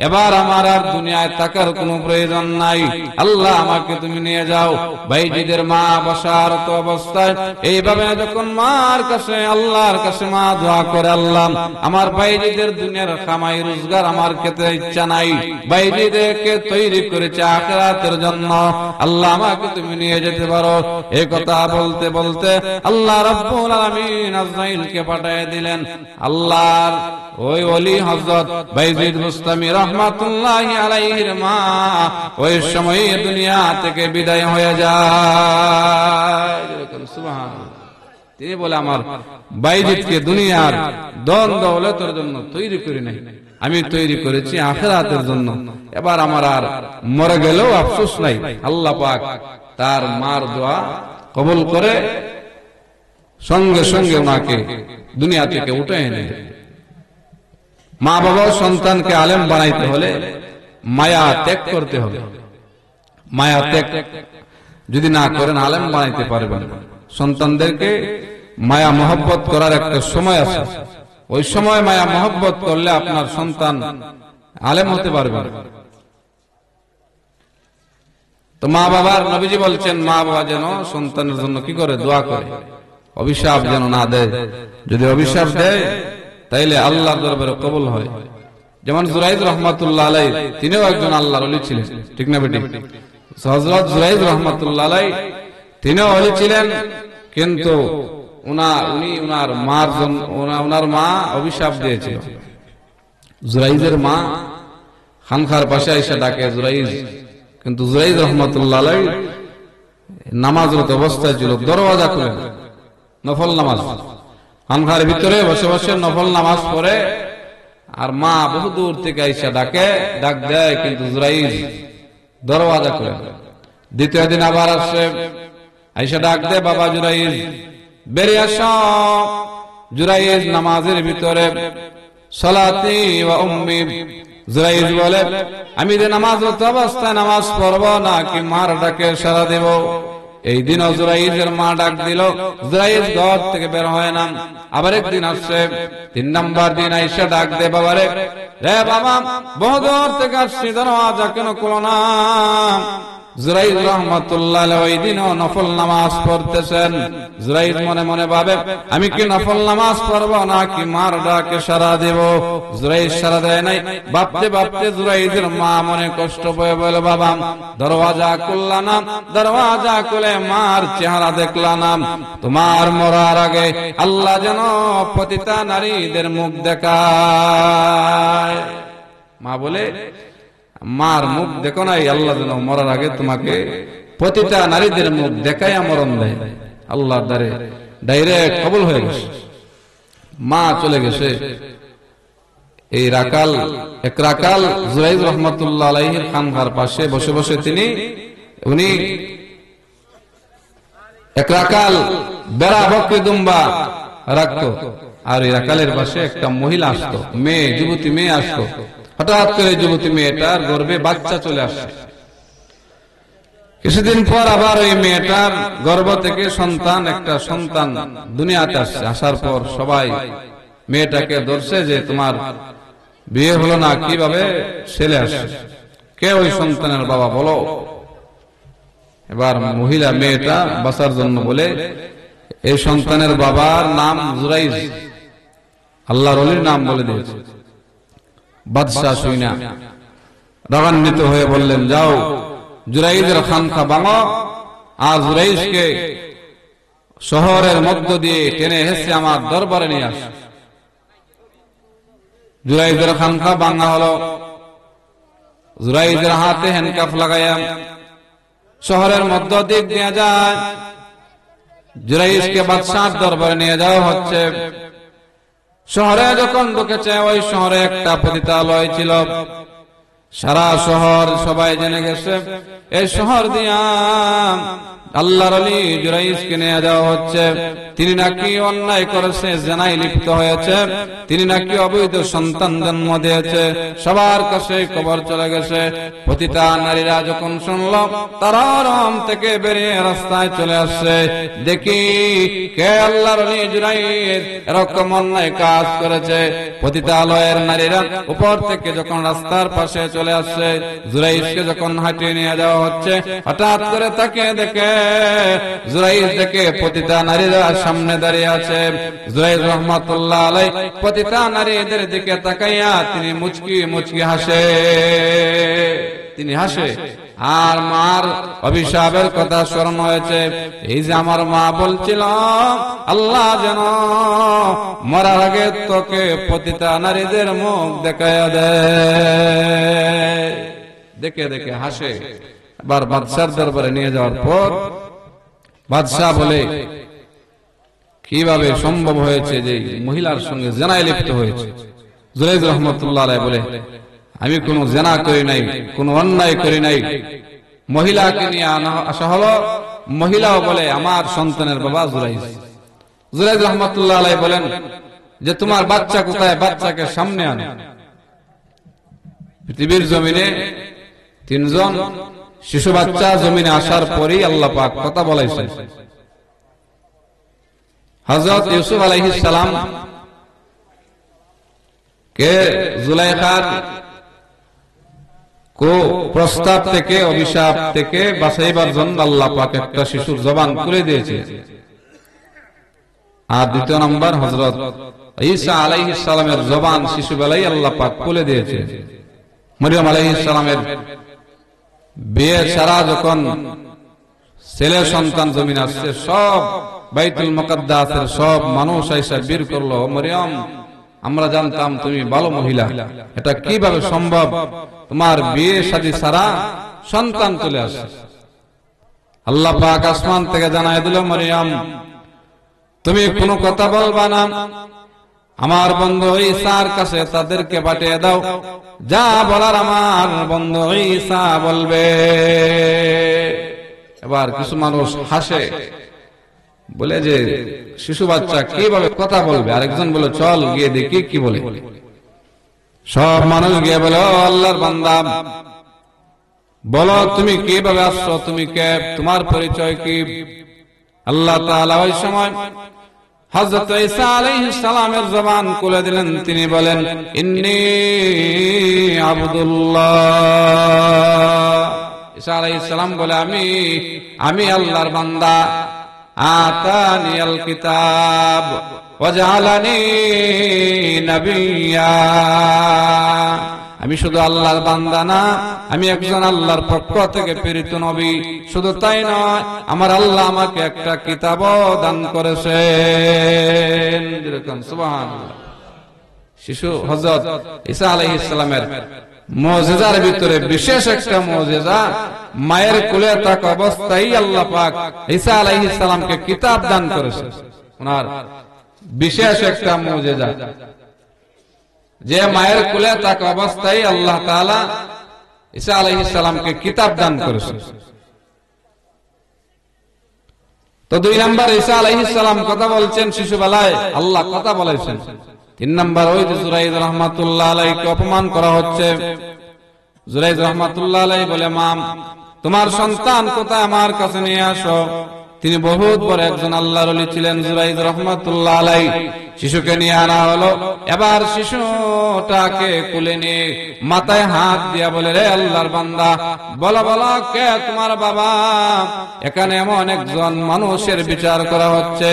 এবার আমার আর দুনিয়ায় থাকার কোনো প্রয়োজন নাই, আল্লাহ আমাকে তুমি নিয়ে যাও। বাইজিদের মা বসার তো অবস্থায় এইভাবে যখন মার কাছে, আল্লাহর কাছে মা দোয়া করে, আল্লাহ, আমার বাইজিদের দুনিয়ার কামাই রোজগার আমার খেতে ইচ্ছা নাই, বাইজিদেরকে তৈরি করেছে আখিরাতের জন্য, আল্লাহ আমাকে তুমি নিয়ে যেতে পারো। এই কথা বলতে বলতে আল্লাহ রাব্বুল আলামিন আজরাইলকে পাঠিয়ে দিলেন। আল্লাহর ওই ওলি হযরত বাইজিদ বুস্তামি রহমাতুল্লাহি আলাইহির মা ওই সময় দুনিয়া থেকে বিদায় হয়ে যায়। সুবহানাল্লাহ। তিনি বলে, আমার বাইজিদকে দুনিয়ার ধন দৌলতের জন্য তৈরি করি নাই, আমি তৈরি করেছি আখিরাতের জন্য, এবার আমার আর মরে গেলেও আফসোস নাই। আল্লাহ পাক তার মার দোয়া কবুল করে সঙ্গে সঙ্গে ওনাকে দুনিয়া থেকে উঠে এনে। মা বাবা সন্তানকে আলেম বানাইতে হলে মায়া ত্যাগ করতে হবে। মায়া ত্যাগ যদি না করেন আলেম বানাইতে পারবেন। সন্তানদেরকে মায়া মহব্বত করার একটা সময় আছে, ওই সময় মায়া মহব্বত করলে আপনার সন্তান আলেম হতে পারবে। তো মা বাবার, নবীজি বলছেন, মা বাবা যেন সন্তানের জন্য কি করে? দোয়া করে, অভিশাপ যেন না দেয়। যদি অভিশাপ দেয় তাইলে আল্লাহর দরবারে কবুল হয়। যেমন জুরাইদ রহমাতুল্লাহ আলাইহি, তিনিও একজন আল্লাহর ওলি ছিলেন, ঠিক না বেটি? হযরত জুরাইদ রহমাতুল্লাহ আলাইহি তিনিও ওলি ছিলেন, কিন্তু উনার মা অভিশাপ দিয়েছিল। জুরাইদের মা খানখার পাশে এসে ডাকে জুরাইদ, কিন্তু জুরাইদ রহমাতুল্লাহ আলাইহি নামাজরত অবস্থায় ছিল, দরওয়াজা খুলে, নফল নামাজ, খানখার ভিতরে বসে বসে নফল নামাজ পড়ে। আর মা বহু দূর থেকে এসে ডাক দেয়, কিন্তু জুরাইদ দরওয়াজা খুলে। দ্বিতীয় দিন আবার আসে, আইসা ডাক দেয়, বাবা জুরাইদ বেরিয়ে আসো। জুরাইদ নামাজের ভিতরে, সালাতি ওয়া উম্মি, জুরাইজ বলে, আমি যে নামাজরত অবস্থায় নামাজ পড়বো নাকি মার ডাকে সাড়া দেব? এই দিন জুরাইজের মা ডাক দিল, জুরাইজ ঘর থেকে বের হয় না। আবার একদিন আসছে, 3 নম্বর দিন আইসা ডাক দে, বাবারে, রে বাবা, বহুদূর থেকে আসছি, দরওয়াজা কেন খুলো না? জুরাইজ রাহমাতুল্লাহ আলাইহি ওই দিনও নফল নামাজ পড়তেছেন। জুরাইজ মনে মনে ভাবে, আমি কি নফল নামাজ পড়বো নাকি মার ডাকে সাড়া দেব? জুরাইজ সাড়া দেয় নাই। ভাবতে ভাবতে জুরাইজের মা মনে কষ্ট পেয়ে বলে, বাবা, দরওয়াজা খুললা না, দরওয়াজা খুলে মার চেহারা দেখলা না? তোমার মরার আগে আল্লাহ যেন পতিতা নারীদের মুখ দেখায়। মা বলে, মার মুখ দেখো নাই, আল্লাহ যেন মরার আগে তোমাকে প্রতিটা নারীদের মুখ দেখাইয়া মরণ দেয়। আল্লাহর দ্বারে ডাইরেক্ট কবুল হয়ে গেছে। মা চলে গেছে। এই রাকাল, এক রাকাল জুরাইজ রাহমাতুল্লাহ আলাইহির খানকার পাশে বসে বসে উনি এক রাকাল বেড়া বকরি দুম্বা রাখতো, আর এই রাকালের পাশে একটা মহিলা আসতো, মেয়ে, যুবতী মেয়ে আসতো। হঠাৎ করে যুবতী মেয়েটার গর্ভে বাচ্চা চলে আসছে। কিছুদিন পর আবার ওই মেয়েটার গর্ভ থেকে একটা সন্তান দুনিয়াতে আসছে। আসার পর সবাই মেয়েটাকে ধরছে যে তোমার বিয়ে হলো না, কিভাবে ছেলে আসছে, কে ওই সন্তানের বাবা বলো? এবার মহিলা মেয়েটা বাঁচার জন্য বলে, এই সন্তানের বাবার নাম জুরাইজ, আল্লাহর ওলির নাম বলে দিয়েছে। বাদশা শুইনা রাগান্বিত হয়ে বললেন, যাও জুরাইজের খানকা ভাঙো, আর জুরাইজকে শহরের মধ্য দিয়ে টেনে হেসে আমার দরবারে নিয়ে আস। জুরাইজের খানকা ভাঙা হলো। জুরাইজের হাতে হ্যান্ডকাফ লাগাইয়া শহরের মধ্য দিক নিয়ে যায়। জুরাইজকে বাদশার দরবারে নিয়ে যাওয়া হচ্ছে। শহরে যখন ঢুকেছে, ওই শহরে একটা পতিতালয় ছিল। সারা শহর সবাই জেনে গেছে এই শহর দিয়া আল্লাহর ওলি জুরাইজকে নিয়ে যাওয়া হচ্ছে। তিনি নাকি অন্যায় করেছে, জেনায় লিপ্ত হয়েছে, তিনি নাকি অবৈধ সন্তান জন্ম দিয়েছে। সবার কাছে খবর চলে গেছে। পতিতা নারীরা যখন শুনল, তারা রম থেকে বেরিয়ে রাস্তায় চলে আসছে। দেখি কে আল্লাহর ওলি জুরাইজ এরকম অন্যায় কাজ করেছে। পতিতালয়ের নারীরা উপর থেকে যখন রাস্তার পাশে চলে আসছে, জুরাইজকে যখন হাঁটিয়ে নিয়ে যাওয়া হচ্ছে, হঠাৎ করে তাকে দেখে জুরাইজ দেখে পতিতা নারীরা সামনে দাঁড়িয়ে আছে। জুরাইজ রাহমাতুল্লাহ আলাইহি পতিতা নারীদের দিকে তাকাইয়া তিনি মুচকি মুচকি হাসে। তিনি হাসে, আর মার অভিশাপের কথা স্মরণ হয়েছে। এই যে আমার মা বলছিল, আল্লাহ যেন মরার আগে তোকে পতিতা নারীদের মুখ দেখাইয়া দেয়। দেখে দেখে হাসে। এবার বাদশার দরবারে নিয়ে যাওয়ার পর বাদশাহ বলে, কিভাবে সম্ভব হয়েছে যে মহিলার সঙ্গে জেনায় লিপ্ত হয়েছে? জুরাইজ রাহমাতুল্লাহ আলাইহি বলে, আমি কোনো জেনা করি নাই, কোনো অন্যায় করি নাই। মহিলাকে নিয়ে আসা হলো। মহিলাও বলে, আমার সন্তানের বাবা জুরাইজ। জুরাইজ রাহমাতুল্লাহ আলাইহি বলেন যে, তোমার বাচ্চা কোথায়? বাচ্চাকে সামনে আনো। পৃথিবীর জমিনে 3 জন শিশু বাচ্চা জমিনে আসার পরেই আল্লাহ পাক কথা বলাইছেন। হযরত ইউসুফ আলাইহিস সালাম কে জুলাইখার প্রস্তাব থেকে, অভিশাপ থেকে বাঁচাইবার জন্য আল্লাহ পাক একটা শিশুর জবান খুলে দিয়েছে। আর দ্বিতীয় নম্বর, হযরত ঈসা আলাইহিস সালামের জবান শিশুবেলায় আল্লাহ পাক খুলে দিয়েছে। মরিয়ম আলাইহিস সালামের বিয়ে ছাড়া যখন ছেলে সন্তান জমিন আসছে, সব বাইতুল মুকাদ্দাসের সব মানুষ আইসা বীর করলো, মরিয়ম আমরা জানতাম তুমি ভালো মহিলা, এটা কিভাবে সম্ভব? তোমার বিয়ে শাদী ছাড়া সন্তান চলে আসে। আল্লাহ পাক আসমান থেকে জানায় দিল, মরিয়ম তুমি কোনো কথা বলবা না, আমার বন্ধু ঈসার কাছে তাদেরকে পাঠিয়ে দাও, যা বলার আমার বন্ধু ঈসা বলবে। এবার কিছু মানুষ হাসে, বলে যে শিশু বাচ্চা কিভাবে কথা বলবে? আরেকজন বলে, চল গিয়ে দেখি কি বলে। সব মানুষ গিয়ে বলে, ও আল্লাহর বান্দা, বলো তুমি কিভাবে আসছো, তুমি কে, তোমার পরিচয় কি? আল্লাহ তাআলা ওই সময় হযরত ঈসা আলাইহিস সালামের জবান খুলে দিলেন। তিনি বলেন, ইন্নী আব্দুল্লাহ। ঈসা আলাইহিস সালাম বলে, আমি আল্লাহর বান্দা। আতানিয়াল কিতাব ওয়া জাআলানি নাবিয়্যা। আমি শুধু আল্লাহর বান্দা না, আমি একজন আল্লাহর পক্ষ থেকে প্রেরিত নবী। শুধু তাই নয়, আমার আল্লাহ আমাকে একটা কিতাবও দান করেছেন। সুবহানাল্লাহ। শিশু হযরত ঈসা আলাইহিস সালামের মুজিজার ভিতরে বিশেষ একটা মুজিজা, মায়ের কোলে থাকা অবস্থায় আল্লাহ পাক ঈসা আলাইহিস সালামকে কিতাব দান করেছেন। ওনার বিশেষ একটা মুজিজা, যে মায়ের কোলে থাকা অবস্থায় আল্লাহ তাআলা ঈসা আলাইহিস সালামকে কিতাব দান করেছেন। তো 2 নাম্বার, ঈসা আলাইহিস সালাম কথা বলছেন শিশুবেলায়, আল্লাহ কথা বলেছেন। 3 নাম্বার, ওই যে জুরাইদ রাহমাতুল্লাহ আলাইহিকে অপমান করা হচ্ছে। জুরাইদ রাহমাতুল্লাহ আলাইহি বলে, মা, তোমার সন্তান কোথায়, আমার কাছে নিয়ে আসো। তিনি বহুত বড় একজন আল্লাহর ওলি ছিলেন জুরাইদ রাহমাতুল্লাহ আলাইহি। শিশুকে নিয়ে আনা হলো। এবার শিশুটাকে কোলে নিয়ে মাথায় হাত দিয়া বলে, রে আল্লাহর বান্দা, বলো বলো, কে তোমার বাবা? এখানে এমন একজন মানুষের বিচার করা হচ্ছে,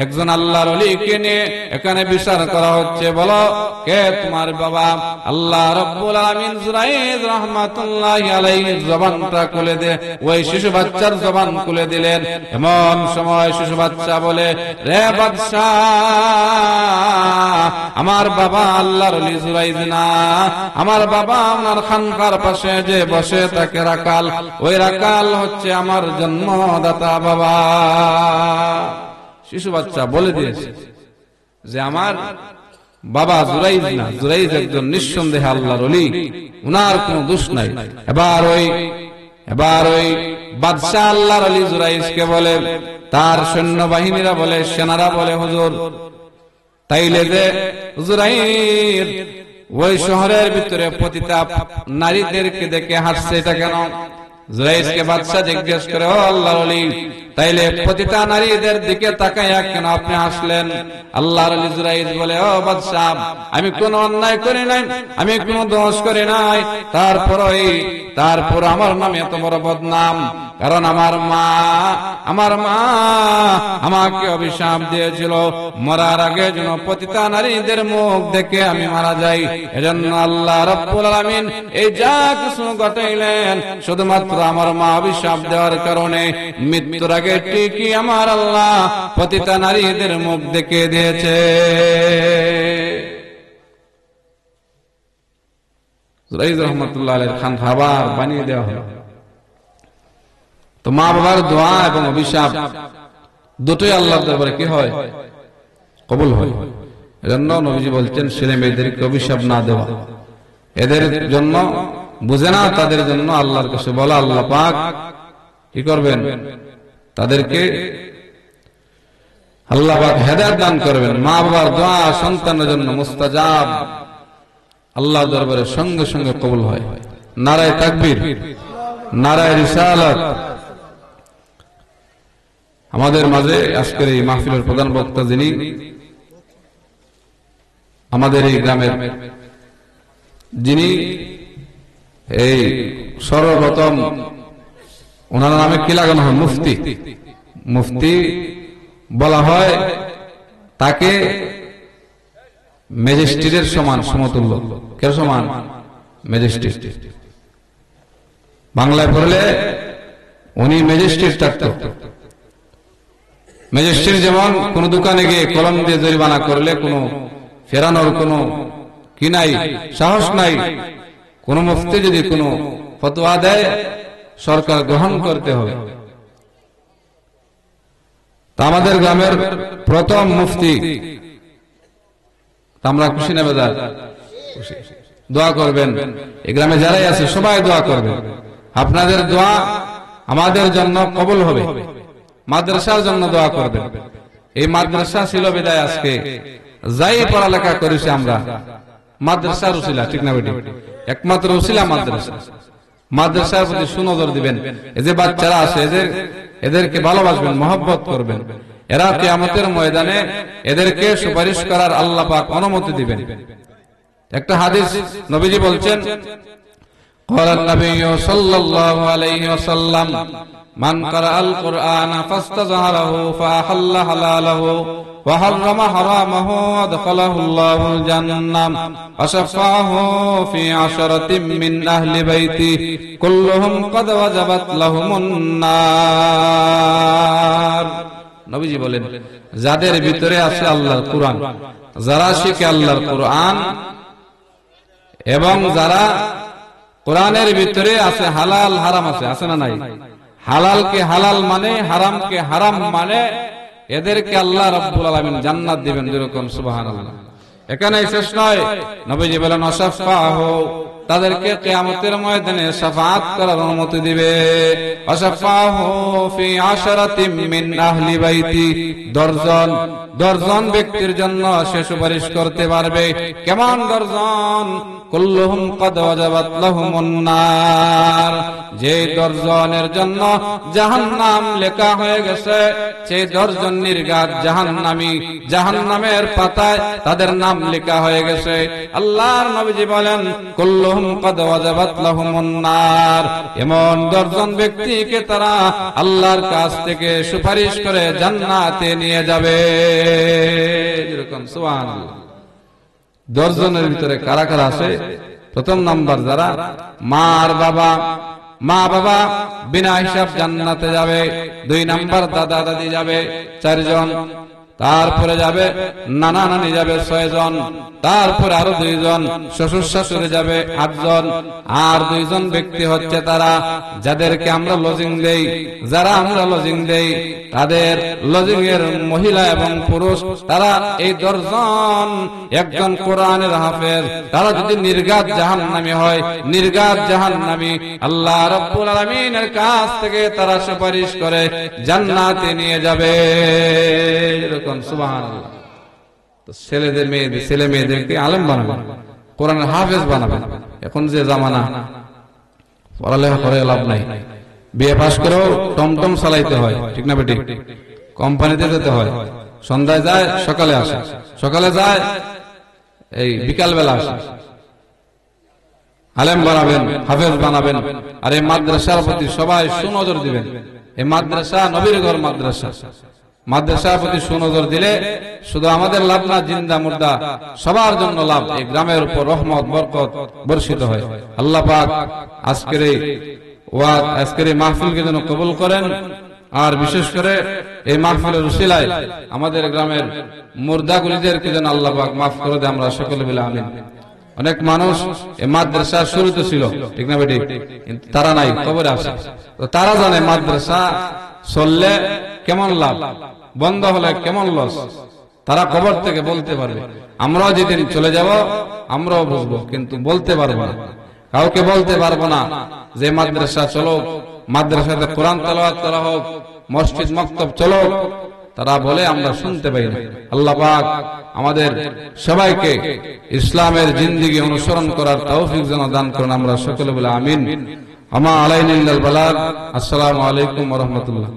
একজন আল্লাহর ওলিকে নিয়ে এখানে বিচার করা হচ্ছে, বলো কে তোমার বাবা? আল্লাহ রাব্বুল আলামিন জুরাইদ রাহমাতুল্লাহি আলাইহির জবানটা খুলে দে, ওই শিশু বাচ্চার জবান খুলে দিলেন। এমন সময় শিশু বাচ্চা বলে, রে বাদশাহ, আমার বাবা আল্লাহর ওলি জুরাইদ না, আমার বাবা আপনার খানকার পাশে যে বসে থাকে রাকাল, ওই রাকাল হচ্ছে আমার জন্মদাতা বাবা। শিশু বাচ্চা বলে দিয়েছে যে আমার বাবা জুরাইদ না, জুরাইদ একজন নিঃসন্দেহে আল্লাহর ওলি, উনার কোনো দোষ নাই। এবার ওই বাদশাহ আল্লাহর ওলি জুরাইদকে বলে, তার সৈন্যবাহিনীরা বলে, সেনারা বলে, হুজুর, তাইলে যে জুরাইদ ওই শহরের ভিতরে পতিতা নারীদেরকে দেখে হাসছে, এটা কেন? জুরাইদকে বাদশা জিজ্ঞেস করে, ও আল্লাহর ওলি, তাইলে পতিতা নারীদের দিকে তাকাইয়া কেন আপনি হাসলেন? আল্লাহর ওলি জুরাইদ বলে, ও বাদশা, আমি কোনো অন্যায় করি নাই, আমি কোনো দোষ করি নাই, তারপর আমার নামে এত বড় বদনাম। কারণ আমার মা আমাকে অভিশাপ দিয়েছিল, মরার আগে যেন পতিতা নারীদের মুখ দেখে আমি মারা যাই। এজন্য আল্লাহ রাব্বুল আলামিন এই যা কিছু ঘটাইলেন, শুধুমাত্র আমার মা অভিশাপ দেওয়ার কারণে মৃত্যুর আগে ঠিকই আমার আল্লাহ পতিতা নারীদের মুখ দেখে দিয়েছে। জুরাইদ রাহমাতুল্লাহ আলাইহির খান খাবার বানিয়ে দেওয়া হলো। তো মা বাবার দোয়া এবং অভিশাপ দুটোই আল্লাহর দরবারে কি হয়? কবুল হয়। এজন্য নবীজি বলছেন, ছেলে মেয়েদেরকে অভিশাপ না দেওয়া। এদের জন্য বুঝে না, তাদের জন্য আল্লাহর কাছে বলা, আল্লাহ পাক কি করবেন? তাদেরকে আল্লাহ পাক হেদায়েত দান করবেন। মা বাবার দোয়া সন্তানের জন্য মুস্তাজাব, আল্লাহর দরবারে সঙ্গে সঙ্গে কবুল হয়। নারায়ে তাকবীর, নারায়ে রিসালাত। আমাদের মাঝে আজকের এই মাহফিলের প্রধান বক্তা, যিনি আমাদের এই গ্রামের, যিনি এই সর্বপ্রথম ওনার নামে কি লাগানো হয়? মুফতি। মুফতি বলা হয় তাকে ম্যাজিস্ট্রেটের সমান, সমতুল্য। কে সমান? ম্যাজিস্ট্রেট। বাংলায় পড়লে উনি ম্যাজিস্ট্রেট থাকতো। ম্যাজিস্ট্রেট যেমন কোন দোকানে গিয়ে কলম দিয়ে জরিমানা করলে কোনো ফেরানোর কোনো কি নাই, সাহস নাই। কোন মুফতি যদি কোনো ফতোয়া দেয়, সরকার গ্রহণ করতে হবে। তা আমাদের গ্রামের প্রথম মুফতি, আমরা খুশি না বেজার? দোয়া করবেন। এই গ্রামে যারাই আছে সবাই দোয়া করবেন। আপনাদের দোয়া আমাদের জন্য কবুল হবে। মাদ্রাসার জন্য দোয়া করবেন। এই মাদ্রাসা ছিল বিদায় আজকে যাই পড়ালেখা করেছি আমরা, মাদ্রাসার উসিলা, ঠিক না বেটি? একমাত্র উসিলা মাদ্রাসা। মাদ্রাসার প্রতি সুনজর দিবেন। এই যে বাচ্চারা আছে এদেরকে ভালোবাসবেন, মহব্বত করবেন। এরা কিয়ামতের ময়দানে এদেরকে সুপারিশ করার আল্লাহ পাক অনুমতি দিবেন। একটা হাদিস নবীজি বলছেন, قال النبي صلى الله عليه وسلم من قرأ القرآن فاستظهره فأحل حلاله وحرم حرامه وادخله الله الجنة وشفعه في 10 من أهل بيته كلهم قد وجبت لهم النار। নবীজি বলেন, যাদের ভিতরে আছে আল্লাহর কুরআন, যারা শিখে আল্লাহর কুরআন, এবং যারা কোরআনের ভিতরে আছে হালাল হারাম আছে না নাই? হালালকে হালাল মানে, হারামকে হারাম মানে, এদেরকে আল্লাহ রাব্বুল আলামিন জান্নাত দিবেন। যেরকম সুবহানাল্লাহ। এখানে শেষ নয়, নবীজি বলেন ওয়াশাফাহু, তাদেরকে কিয়ামতের ময়দানে শাফাআত করার অনুমতি দিবে। ওয়াশাফাহু ফি 10 মিন আহলি বাইতি, 10 জন ব্যক্তির জন্য সে সুপারিশ করতে পারবে। কেমন 10 জন? কুল্লুহুম ক্বাদ ওয়াজাবাত লাহুমুন নার, যে 10 জনের জন্য জাহান্নাম লেখা হয়ে গেছে, সেই 10 জন নির্ঘাত জাহান্নামী, জাহান্নামের পাতায় তাদের নাম লেখা হয়ে গেছে। আল্লাহর নবীজি বলেন কুল্লুহুম ক্বাদ ওয়াজাবাত লাহুমুন নার, এমন 10 জন ব্যক্তিকে তারা আল্লাহর কাছ থেকে সুপারিশ করে জান্নাতে নিয়ে যাবে। এরকম সুবহানাল্লাহ। 10 জনের ভিতরে কারা কারা আছে? প্রথম নাম্বার যারা মা বাবা বিনা হিসাব জান্নাতে যাবে। 2 নাম্বার দাদা দাদি যাবে 4 জন। তারপরে যাবে নানা নানি যাবে 6 জন। তারপরে আরো 2 জন শ্বশুর শাশুড়ি যাবে 8 জন। আর 2 জন ব্যক্তি হচ্ছে তারা যাদেরকে আমরা লজিং দেই, যারা আমরা লজিং দেই তাদের লজিং এর মহিলা এবং পুরুষ, তারা এই 10 জন, একজন কোরআনের হাফেজ, তারা যদি নির্ঘাত জাহান্নামী হয়, নির্ঘাত জাহান্নামী, আল্লাহ রাব্বুল আলামিনের কাছ থেকে তারা সুপারিশ করে জান্নাতে নিয়ে যাবে। এরকম সুবহানাল্লাহ। তো ছেলে মেয়েদেরকে আলেম বানাবেন, কোরআনের হাফেজ বানাবেন। এখন যে জামানা, পড়ালেখা করে লাভ নাই, বিএ পাস করেও টমটম চালাইতে হয়, ঠিক না বেটি? কোম্পানিতে যেতে হয়, সন্ধ্যায় যায় সকালে আসে, সকালে যায় এই বিকাল বেলা আসে। আলেম বানাবেন, হাফেজ বানাবেন। আর এই মাদ্রাসার প্রতি সবাই সুনজর দিবেন। এই মাদ্রাসা নবীর ঘর মাদ্রাসা। মাদ্রাসার প্রতি সুনজর দিলে শুধু আমাদের লাভ না, জিন্দা মুর্দা সবার জন্য লাভ। এই গ্রামের উপর রহমত বরকত বর্ষিত হয়। আল্লাহ পাক আজকের এই মাহফিলকে যেন কবুল করেন। আর বিশেষ করে এই মাহফিলের উসিলায় আমাদের গ্রামের মুর্দাগুলিদেরকে যেন আল্লাহ পাক মাফ করে দেয়। আমরা সকলে বলে আমিন। অনেক মানুষ এই মাদ্রাসা শুরুতে ছিল, ঠিক না বেটি? কিন্তু তারা নাই, কবরে আছে। তো তারা জানে মাদ্রাসা চললে কেমন লাভ, বন্ধ হলে কেমন লস, তারা কবর থেকে বলতে পারবে। আমরাও যেদিন চলে যাব আমরাও বুঝবো, কিন্তু বলতে পারবো না, কাউকে বলতে পারবো না যে মাদ্রাসা চলো, মাদ্রাসাতে কোরআন তেলাওয়াত করা হোক, মসজিদ মক্তব চলো। তারা বলে, আমরা শুনতে পাই না। আল্লাহ পাক আমাদের সবাইকে ইসলামের জিন্দেগি অনুসরণ করার তৌফিক যেন দান করেন। আমরা সকলে বলে আমিন। আমা আলাইনা ইল্লাল বালাগ। আসসালামু আলাইকুম ওয়া রাহমাতুল্লাহ।